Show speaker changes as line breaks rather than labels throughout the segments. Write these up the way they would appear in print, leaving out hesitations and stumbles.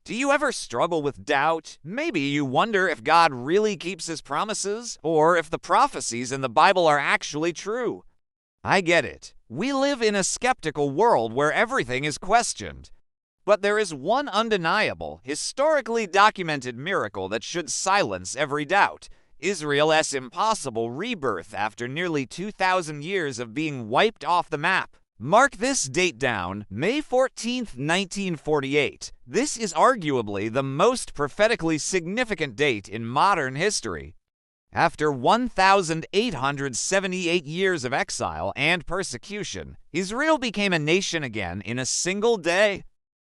Do you ever struggle with doubt? Maybe you wonder if God really keeps his promises, or if the prophecies in the Bible are actually true. I get it. We live in a skeptical world where everything is questioned. But there is one undeniable, historically documented miracle that should silence every doubt: Israel's impossible rebirth after nearly 2,000 years of being wiped off the map. Mark this date down, May 14th, 1948. This is arguably the most prophetically significant date in modern history. After 1,878 years of exile and persecution, Israel became a nation again in a single day.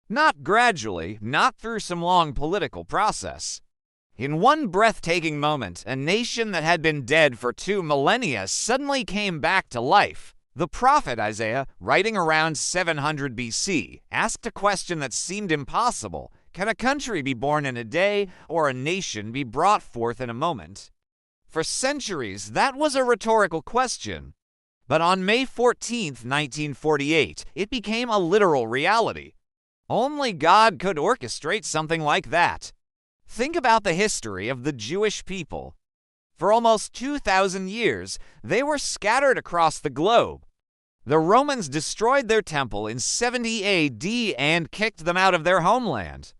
Not gradually, not through some long political process. In one breathtaking moment, a nation that had been dead for 2 millennia suddenly came back to life. The prophet Isaiah, writing around 700 BC, asked a question that seemed impossible. Can a country be born in a day, or a nation be brought forth in a moment? For centuries, that was a rhetorical question. But on May 14, 1948, it became a literal reality. Only God could orchestrate something like that. Think about the history of the Jewish people. For almost 2,000 years, they were scattered across the globe. The Romans destroyed their temple in 70 AD and kicked them out of their homeland.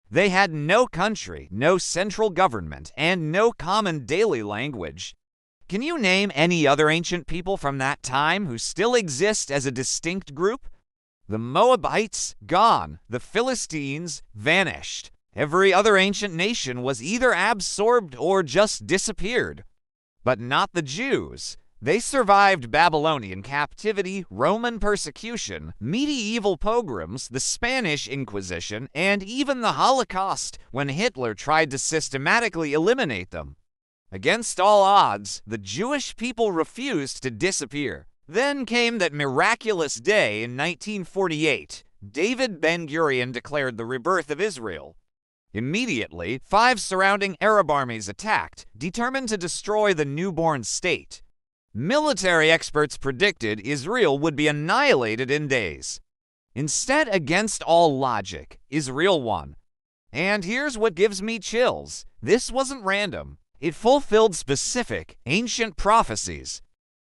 They had no country, no central government, and no common daily language. Can you name any other ancient people from that time who still exist as a distinct group? The Moabites, gone. The Philistines, vanished. Every other ancient nation was either absorbed or just disappeared. But not the Jews. They survived Babylonian captivity, Roman persecution, medieval pogroms, the Spanish Inquisition, and even the Holocaust, when Hitler tried to systematically eliminate them. Against all odds, the Jewish people refused to disappear. Then came that miraculous day in 1948. David Ben-Gurion declared the rebirth of Israel. Immediately, 5 surrounding Arab armies attacked, determined to destroy the newborn state. Military experts predicted Israel would be annihilated in days. Instead, against all logic, Israel won. And here's what gives me chills. This wasn't random. It fulfilled specific, ancient prophecies.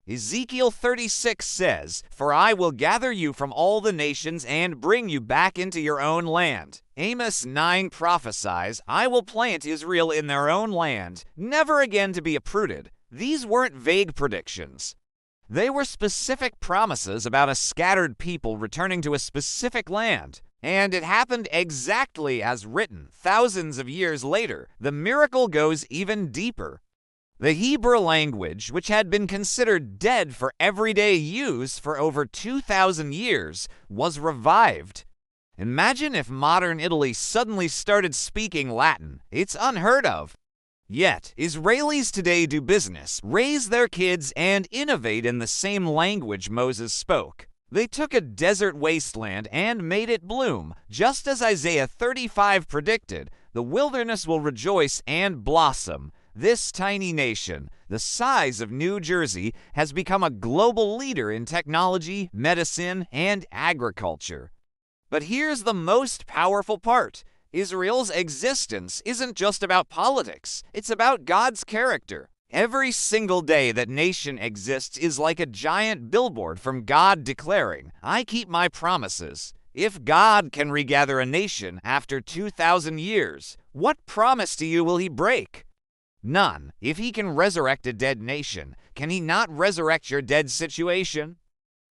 Ezekiel 36 says, "For I will gather you from all the nations and bring you back into your own land." Amos 9 prophesies, "I will plant Israel in their own land, never again to be uprooted." These weren't vague predictions. They were specific promises about a scattered people returning to a specific land. And it happened exactly as written. Thousands of years later, the miracle goes even deeper. The Hebrew language, which had been considered dead for everyday use for over 2,000 years, was revived. Imagine if modern Italy suddenly started speaking Latin. It's unheard of. Yet, Israelis today do business, raise their kids, and innovate in the same language Moses spoke. They took a desert wasteland and made it bloom. Just as Isaiah 35 predicted, the wilderness will rejoice and blossom. This tiny nation, the size of New Jersey, has become a global leader in technology, medicine, and agriculture. But here's the most powerful part. Israel's existence isn't just about politics. It's about God's character. Every single day that nation exists is like a giant billboard from God declaring, "I keep my promises." If God can regather a nation after 2,000 years, what promise to you will he break? None. If he can resurrect a dead nation, can he not resurrect your dead situation?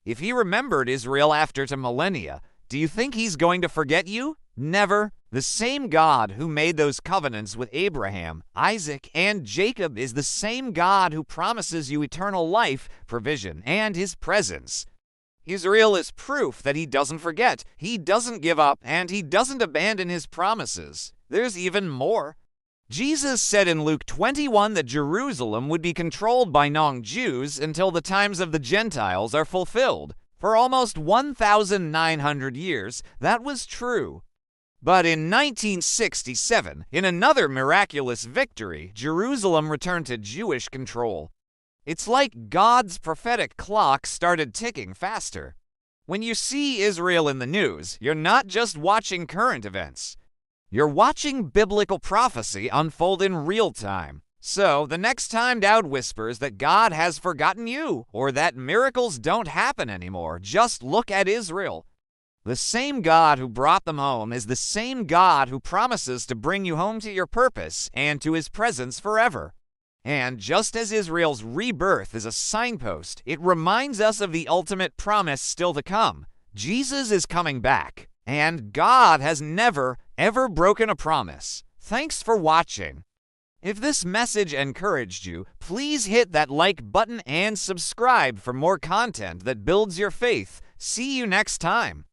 If he remembered Israel after 2 millennia, do you think he's going to forget you? Never. The same God who made those covenants with Abraham, Isaac, and Jacob is the same God who promises you eternal life, provision, and his presence. Israel is proof that he doesn't forget, he doesn't give up, and he doesn't abandon his promises. There's even more. Jesus said in Luke 21 that Jerusalem would be controlled by non-Jews until the times of the Gentiles are fulfilled. For almost 1,900 years, that was true. But in 1967, in another miraculous victory, Jerusalem returned to Jewish control. It's like God's prophetic clock started ticking faster. When you see Israel in the news, you're not just watching current events. You're watching biblical prophecy unfold in real time. So, the next time doubt whispers that God has forgotten you or that miracles don't happen anymore, just look at Israel. The same God who brought them home is the same God who promises to bring you home to your purpose and to his presence forever. And just as Israel's rebirth is a signpost, it reminds us of the ultimate promise still to come. Jesus is coming back, and God has never, ever broken a promise. Thanks for watching. If this message encouraged you, please hit that like button and subscribe for more content that builds your faith. See you next time.